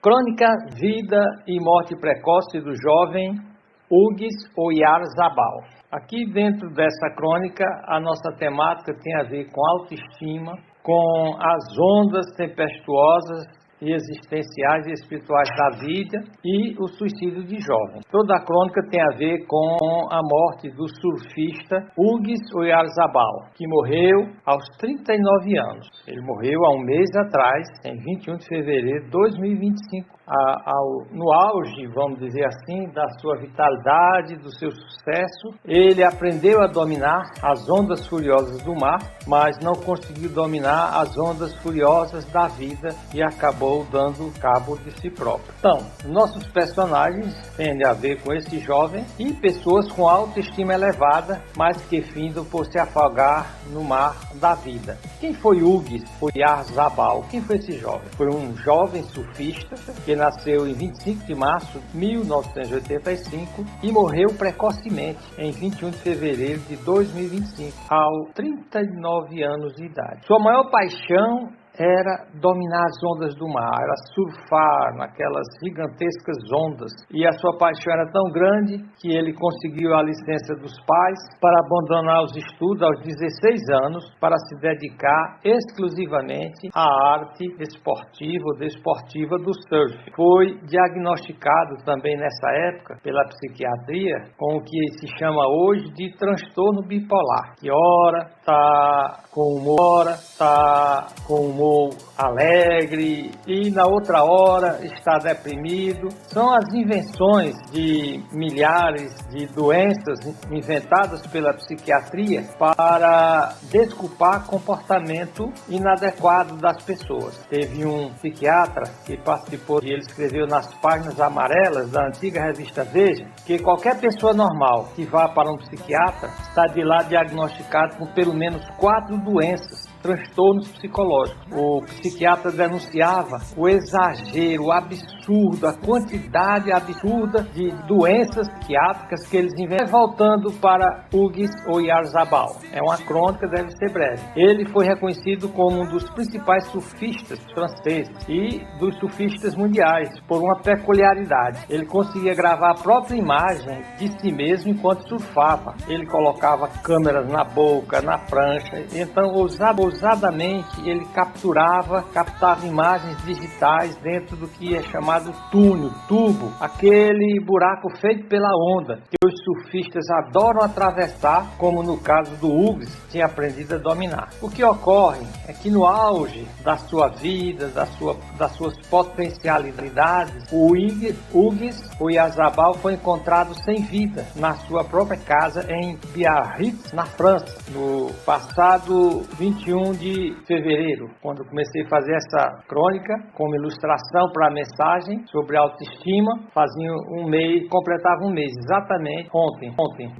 Crônica, vida e morte precoce do jovem Hugues Oyarzabal. Aqui dentro dessa crônica, a nossa temática tem a ver com autoestima, com as ondas tempestuosas e existenciais e espirituais da vida e o suicídio de jovem. Toda a crônica tem a ver com a morte do surfista Hugues Oyarzabal, que morreu aos 39 anos. Ele morreu há um mês atrás, em 21 de fevereiro de 2025. No auge, vamos dizer assim, da sua vitalidade, do seu sucesso, ele aprendeu a dominar as ondas furiosas do mar, mas não conseguiu dominar as ondas furiosas da vida e acabou dando cabo de si próprio. Então, nossos personagens têm a ver com esse jovem e pessoas com autoestima elevada, mas que findam por se afogar no mar da vida. Quem foi Hugues Oyarzabal? Quem foi esse jovem? Foi um jovem surfista que nasceu em 25 de março de 1985 e morreu precocemente em 21 de fevereiro de 2025, aos 39 anos de idade. Sua maior paixão era dominar as ondas do mar, era surfar naquelas gigantescas ondas. E a sua paixão era tão grande que ele conseguiu a licença dos pais para abandonar os estudos aos 16 anos para se dedicar exclusivamente à arte esportiva ou desportiva do surf. Foi diagnosticado também nessa época pela psiquiatria com o que se chama hoje de transtorno bipolar, que ora está com humor alegre e na outra hora está deprimido. São as invenções de milhares de doenças inventadas pela psiquiatria para desculpar comportamento inadequado das pessoas. Teve um psiquiatra que participou e ele escreveu nas páginas amarelas da antiga revista Veja que qualquer pessoa normal que vá para um psiquiatra está de lá diagnosticado com pelo menos 4 doenças, transtornos psicológicos. O psiquiatra denunciava o exagero, o absurdo, a quantidade absurda de doenças psiquiátricas que eles inventam. Voltando para Hugues Oyarzabal, é uma crônica, deve ser breve. Ele foi reconhecido como um dos principais surfistas franceses e dos surfistas mundiais por uma peculiaridade. Ele conseguia gravar a própria imagem de si mesmo enquanto surfava. Ele colocava câmeras na boca, na prancha, então ousadamente ele captava imagens digitais dentro do que é chamado túnel, tubo, aquele buraco feito pela onda que os surfistas adoram atravessar, como no caso do Hugues, tinha aprendido a dominar. O que ocorre é que no auge da sua vida, das suas potencialidades, o Hugues Oyarzabal foi encontrado sem vida na sua própria casa em Biarritz, na França, no passado 21 de fevereiro, quando comecei a fazer essa crônica como ilustração para a mensagem sobre autoestima. Fazia um mês, completava um mês exatamente ontem,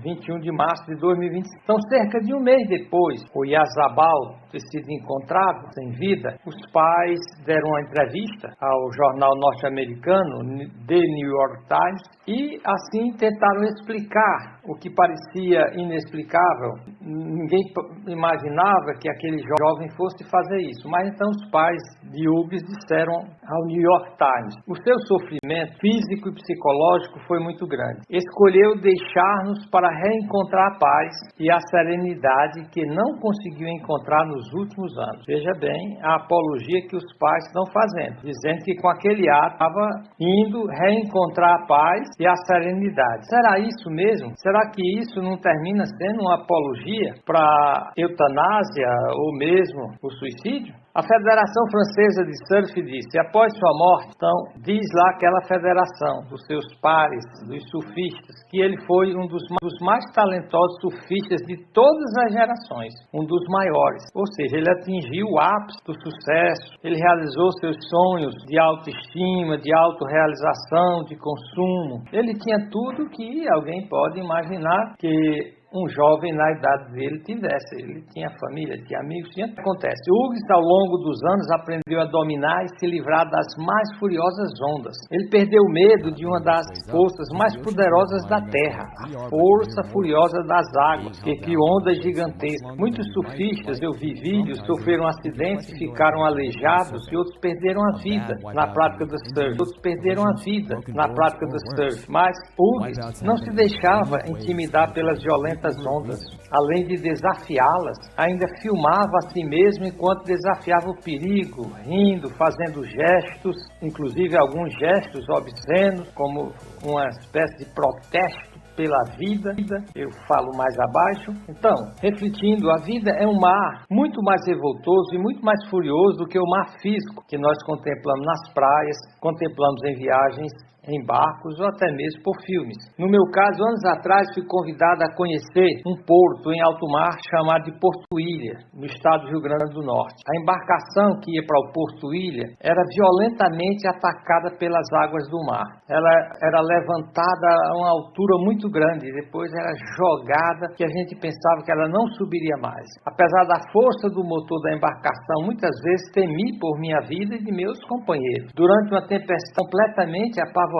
21 de março de 2025. Então, cerca de um mês depois, o Oyarzabal ter sido encontrado sem vida, os pais deram uma entrevista ao jornal norte-americano The New York Times e assim tentaram explicar o que parecia inexplicável. Ninguém imaginava que aquele jovem fosse fazer isso, mas então os pais de Hugues disseram ao New York Times: o seu sofrimento físico e psicológico foi muito grande. Escolheu deixar-nos para reencontrar a paz e a serenidade que não conseguiu encontrar nos últimos anos. Veja bem a apologia que os pais estão fazendo, dizendo que com aquele ato estava indo reencontrar a paz e a serenidade. Será isso mesmo? Será que isso não termina sendo uma apologia para eutanásia ou mesmo o suicídio? A Federação Francesa de Surf disse, após sua morte, então, diz lá aquela federação dos seus pares, dos surfistas, que ele foi um dos mais talentosos surfistas de todas as gerações, um dos maiores. Ou seja, ele atingiu o ápice do sucesso, ele realizou seus sonhos de autoestima, de autorrealização, de consumo. Ele tinha tudo que alguém pode imaginar que um jovem na idade dele tivesse. Ele tinha família, tinha amigos, tinha. O que acontece? O Hugues, ao longo dos anos, aprendeu a dominar e se livrar das mais furiosas ondas. Ele perdeu o medo de uma das forças mais poderosas da Terra, a força furiosa das águas, que criou ondas gigantescas. Muitos surfistas, eu vi vídeos, sofreram acidentes e ficaram aleijados, e outros perderam a vida na prática do surf. Outros perderam a vida na prática do surf. Mas Hugues não se deixava intimidar pelas violentas ondas. Além de desafiá-las, ainda filmava a si mesmo enquanto desafiava o perigo, rindo, fazendo gestos, inclusive alguns gestos obscenos, como uma espécie de protesto pela vida, eu falo mais abaixo. Então, refletindo, a vida é um mar muito mais revoltoso e muito mais furioso do que o mar físico que nós contemplamos nas praias, contemplamos em viagens, em barcos ou até mesmo por filmes. No meu caso, anos atrás, fui convidado a conhecer um porto em alto mar chamado de Porto Ilha, no estado do Rio Grande do Norte. A embarcação que ia para o Porto Ilha era violentamente atacada pelas águas do mar. Ela era levantada a uma altura muito grande, depois era jogada, que a gente pensava que ela não subiria mais. Apesar da força do motor da embarcação, muitas vezes temi por minha vida e de meus companheiros. Durante uma tempestade completamente apavorados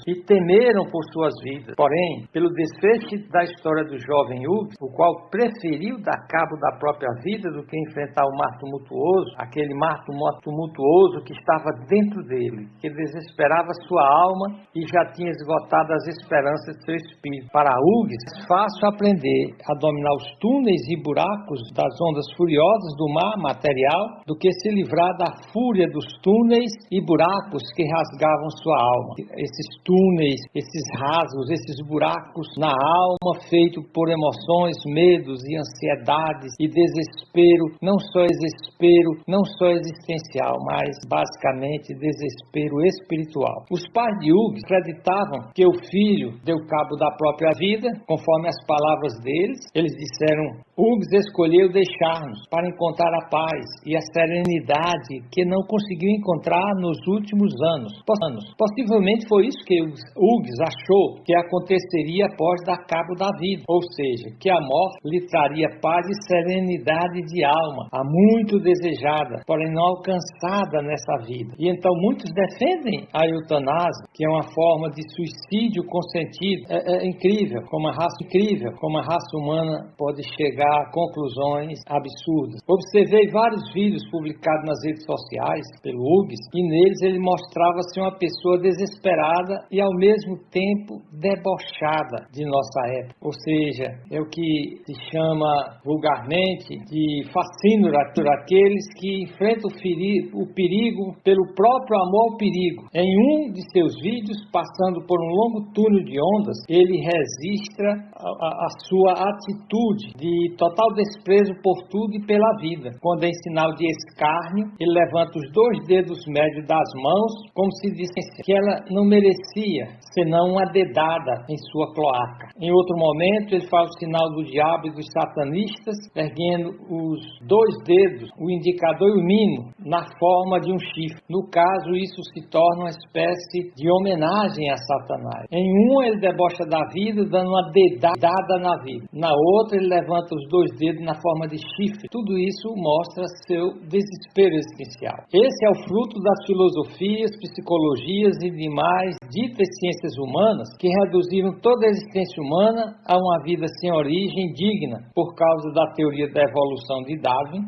e temeram por suas vidas. Porém, pelo desfecho da história do jovem Hugues, o qual preferiu dar cabo da própria vida do que enfrentar o mar tumultuoso, aquele mar tumultuoso que estava dentro dele, que desesperava sua alma e já tinha esgotado as esperanças de seu espírito. Para Hugues, é fácil aprender a dominar os túneis e buracos das ondas furiosas do mar material do que se livrar da fúria dos túneis e buracos que rasgavam sua alma. Esses túneis, esses rasgos, esses buracos na alma feitos por emoções, medos e ansiedades e desespero, não só desespero, não só existencial, mas basicamente desespero espiritual. Os pais de Hugues acreditavam que o filho deu cabo da própria vida, conforme as palavras deles. Eles disseram: Hugues escolheu deixar-nos para encontrar a paz e a serenidade que não conseguiu encontrar nos últimos anos. Possivelmente foi isso que Hugues achou que aconteceria após dar cabo da vida, ou seja, que a morte lhe traria paz e serenidade de alma, a muito desejada, porém não alcançada nessa vida. E então muitos defendem a eutanásia, que é uma forma de suicídio consentido. É incrível como a raça humana pode chegar a conclusões absurdas. Observei vários vídeos publicados nas redes sociais pelo Hugues, e neles ele mostrava-se uma pessoa desesperada e ao mesmo tempo debochada de nossa época. Ou seja, é o que se chama vulgarmente de fascínio por aqueles que enfrentam o perigo pelo próprio amor ao perigo. Em um de seus vídeos, passando por um longo túnel de ondas, ele registra a sua atitude de total desprezo por tudo e pela vida. Quando em sinal de escárnio, ele levanta os 2 dedos médios das mãos, como se dissesse que ela não merecia senão uma dedada em sua cloaca. Em outro momento, ele faz o sinal do diabo e dos satanistas, erguendo os 2 dedos, o indicador e o mínimo, na forma de um chifre. No caso, isso se torna uma espécie de homenagem a Satanás. Em um, ele debocha da vida, dando uma dedada na vida. Na outra, ele levanta os 2 dedos na forma de chifre. Tudo isso mostra seu desespero existencial. Esse é o fruto das filosofias, psicologias e demais ditas ciências humanas que reduziram toda a existência humana a uma vida sem origem digna por causa da teoria da evolução de Darwin,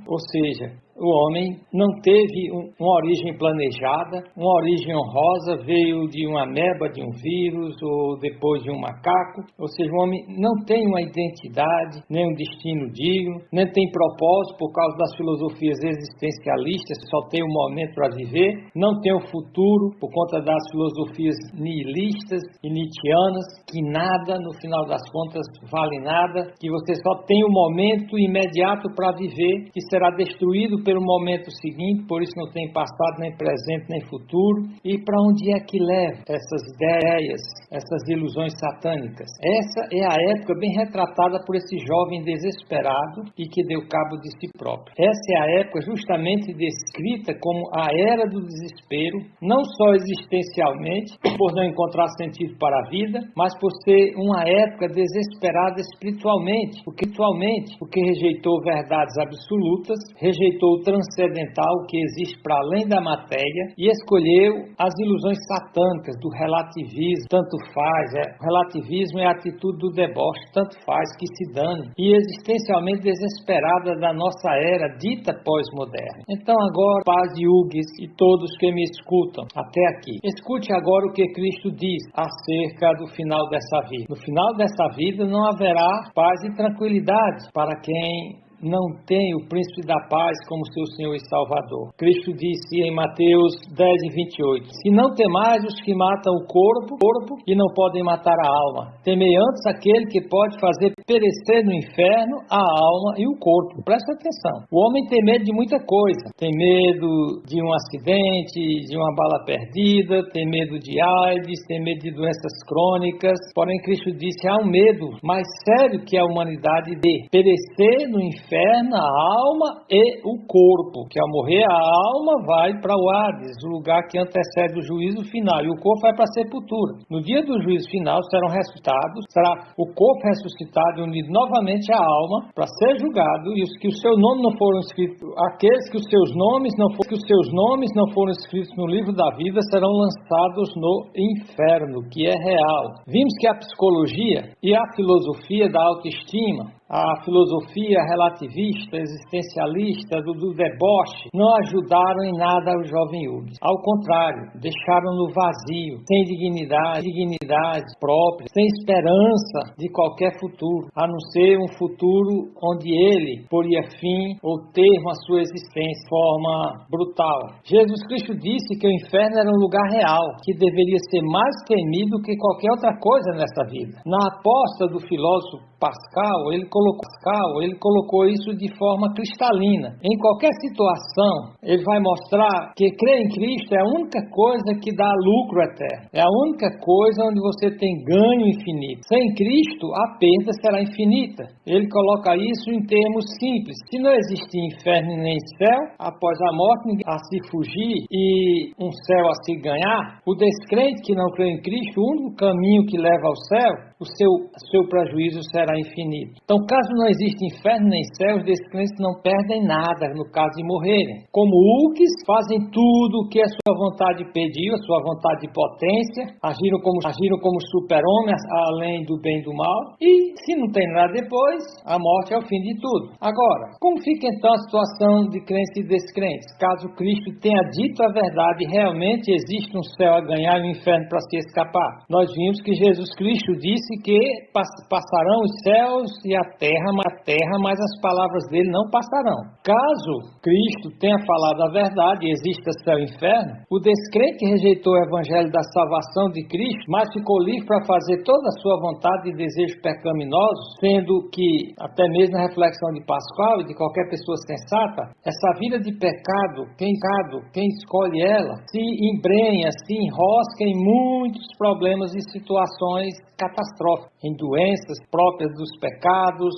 ou seja, o homem não teve uma origem planejada, uma origem honrosa, veio de uma ameba, de um vírus, ou depois de um macaco. Ou seja, o homem não tem uma identidade, nem um destino digno, nem tem propósito por causa das filosofias existencialistas, só tem um momento para viver, não tem o futuro por conta das filosofias nihilistas e nietzschianas, que nada, no final das contas, vale nada, que você só tem um momento imediato para viver, que será destruído pelo momento seguinte, por isso não tem passado, nem presente, nem futuro. E para onde é que leva essas ideias, essas ilusões satânicas? Essa é a época bem retratada por esse jovem desesperado e que deu cabo de si próprio. Essa é a época justamente descrita como a era do desespero, não só existencialmente, por não encontrar sentido para a vida, mas por ser uma época desesperada espiritualmente, porque rejeitou verdades absolutas, rejeitou o transcendental, o que existe para além da matéria, e escolheu as ilusões satânicas do relativismo, tanto faz, o relativismo é a atitude do deboche, tanto faz, que se dane, e existencialmente desesperada da nossa era dita pós-moderna. Então agora, paz de Hugues e todos que me escutam até aqui, escute agora o que Cristo diz acerca do final dessa vida. No final dessa vida não haverá paz e tranquilidade para quem não tem o príncipe da paz como seu Senhor e Salvador. Cristo disse em Mateus 10:28, se não temais os que matam o corpo e não podem matar a alma, temei antes aquele que pode fazer perecer no inferno a alma e o corpo. Presta atenção. O homem tem medo de muita coisa. Tem medo de um acidente, de uma bala perdida, tem medo de AIDS, tem medo de doenças crônicas. Porém, Cristo disse, há um medo mais sério que a humanidade de perecer no inferno a alma e o corpo, que ao morrer a alma vai para o Hades, o lugar que antecede o juízo final, e o corpo vai para a sepultura. No dia do juízo final serão ressuscitados, será o corpo ressuscitado e unido novamente à alma para ser julgado, e os que o seu nome não foram escritos, aqueles que os seus nomes não foram escritos no livro da vida serão lançados no inferno, que é real. Vimos que a psicologia e a filosofia da autoestima, a filosofia relativista, existencialista, do deboche, não ajudaram em nada o jovem Hugues. Ao contrário, deixaram-no vazio, sem dignidade própria, sem esperança de qualquer futuro, a não ser um futuro onde ele poria fim ou termo à sua existência de forma brutal. Jesus Cristo disse que o inferno era um lugar real, que deveria ser mais temido que qualquer outra coisa nessa vida. Na aposta do filósofo Pascal, ele colocou isso de forma cristalina. Em qualquer situação, ele vai mostrar que crer em Cristo é a única coisa que dá lucro eterno. É a única coisa onde você tem ganho infinito. Sem Cristo, a perda será infinita. Ele coloca isso em termos simples. Se não existir inferno nem céu, após a morte, ninguém a se fugir e um céu a se ganhar, o descrente que não crê em Cristo, o único caminho que leva ao céu, o seu prejuízo será infinito. Então, caso não exista inferno nem céu, os descrentes não perdem nada no caso de morrerem. Como Hugues, fazem tudo o que a sua vontade pediu, a sua vontade de potência, agiram como super-homens, além do bem e do mal, e se não tem nada depois, a morte é o fim de tudo. Agora, como fica então a situação de crentes e descrentes? Caso Cristo tenha dito a verdade, realmente existe um céu a ganhar e um inferno para se escapar. Nós vimos que Jesus Cristo disse que passarão os céus e a terra, mas as palavras dele não passarão. Caso Cristo tenha falado a verdade e exista céu e inferno, o descrente que rejeitou o evangelho da salvação de Cristo, mas ficou livre para fazer toda a sua vontade e desejos pecaminosos, sendo que, até mesmo na reflexão de Pascal e de qualquer pessoa sensata, essa vida de pecado, quem escolhe ela, se embrenha, se enrosca em muitos problemas e situações catastróficas, em doenças próprias dos pecados,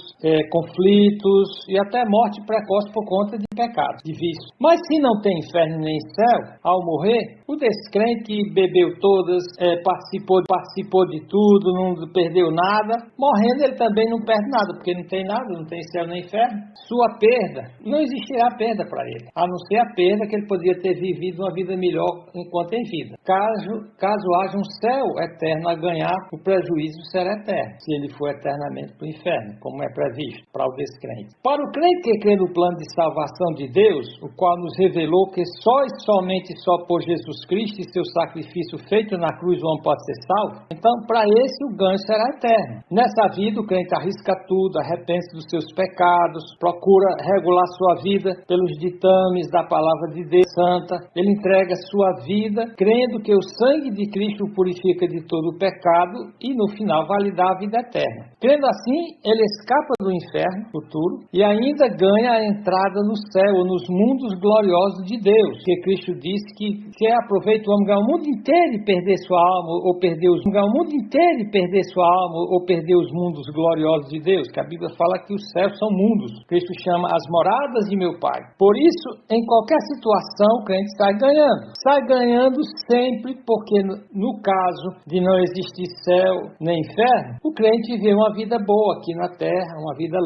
conflitos e até morte precoce por conta de pecados, de vício. Mas se não tem inferno nem céu, ao morrer, o descrente que bebeu todas, participou de tudo, não perdeu nada, morrendo ele também não perde nada, porque não tem nada, não tem céu nem inferno. Sua perda, não existirá perda para ele, a não ser a perda que ele poderia ter vivido uma vida melhor enquanto em vida. Caso haja um céu eterno a ganhar, o prejuízo será eterno, se ele for eternamente para o inferno, como é previsto para o descrente. Para o crente que crê no plano de salvação de Deus, o qual nos revelou que só e somente por Jesus Cristo e seu sacrifício feito na cruz o homem pode ser salvo, então para esse o ganho será eterno. Nessa vida o crente arrisca tudo, arrepende-se dos seus pecados, procura regular sua vida pelos ditames da palavra de Deus santa, ele entrega sua vida crendo que o sangue de Cristo o purifica de todo o pecado e no final vai lhe dar a vida eterna. Crendo assim, ele escapa do inferno futuro e ainda ganha a entrada no céu, ou nos mundos gloriosos de Deus. Porque Cristo disse que aproveita o homem ganhar o mundo inteiro e perder sua alma, ou perder ganhar o mundo inteiro e perder sua alma, ou perder os mundos gloriosos de Deus, que a Bíblia fala que os céus são mundos. Cristo chama as moradas de meu Pai. Por isso, em qualquer situação, o crente sai ganhando. Sai ganhando sempre, porque no caso de não existir céu nem inferno, o crente vê uma vida boa aqui na terra, uma vida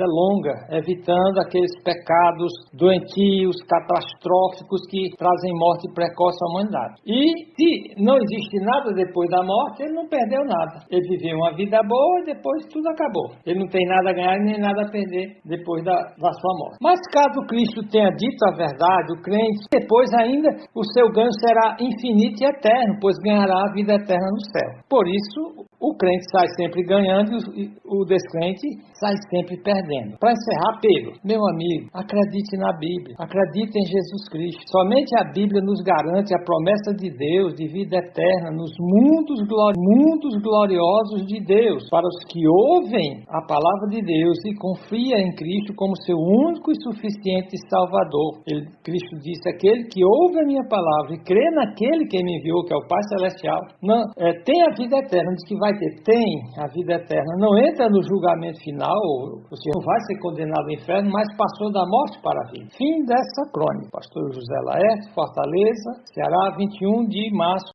longa, evitando aqueles pecados doentios, catastróficos que trazem morte precoce à humanidade. E se não existe nada depois da morte, ele não perdeu nada. Ele viveu uma vida boa e depois tudo acabou. Ele não tem nada a ganhar nem nada a perder depois da sua morte. Mas caso Cristo tenha dito a verdade, o crente, depois ainda o seu ganho será infinito e eterno, pois ganhará a vida eterna no céu. Por isso, o crente sai sempre ganhando e o descrente sai sempre perdendo. Para encerrar, Pedro, meu amigo, acredite na Bíblia, acredite em Jesus Cristo. Somente a Bíblia nos garante a promessa de Deus de vida eterna nos mundos gloriosos de Deus, para os que ouvem a palavra de Deus e confiam em Cristo como seu único e suficiente Salvador. Cristo disse: aquele que ouve a minha palavra e crê naquele que me enviou, que é o Pai Celestial, tem a vida eterna. Diz que vai ter, tem a vida eterna. Não entra no julgamento final, você não vai ser condenado ao inferno, mas passou da morte para a vida. Fim dessa crônica. Pastor José Laerte, Fortaleza, Ceará, 21 de março.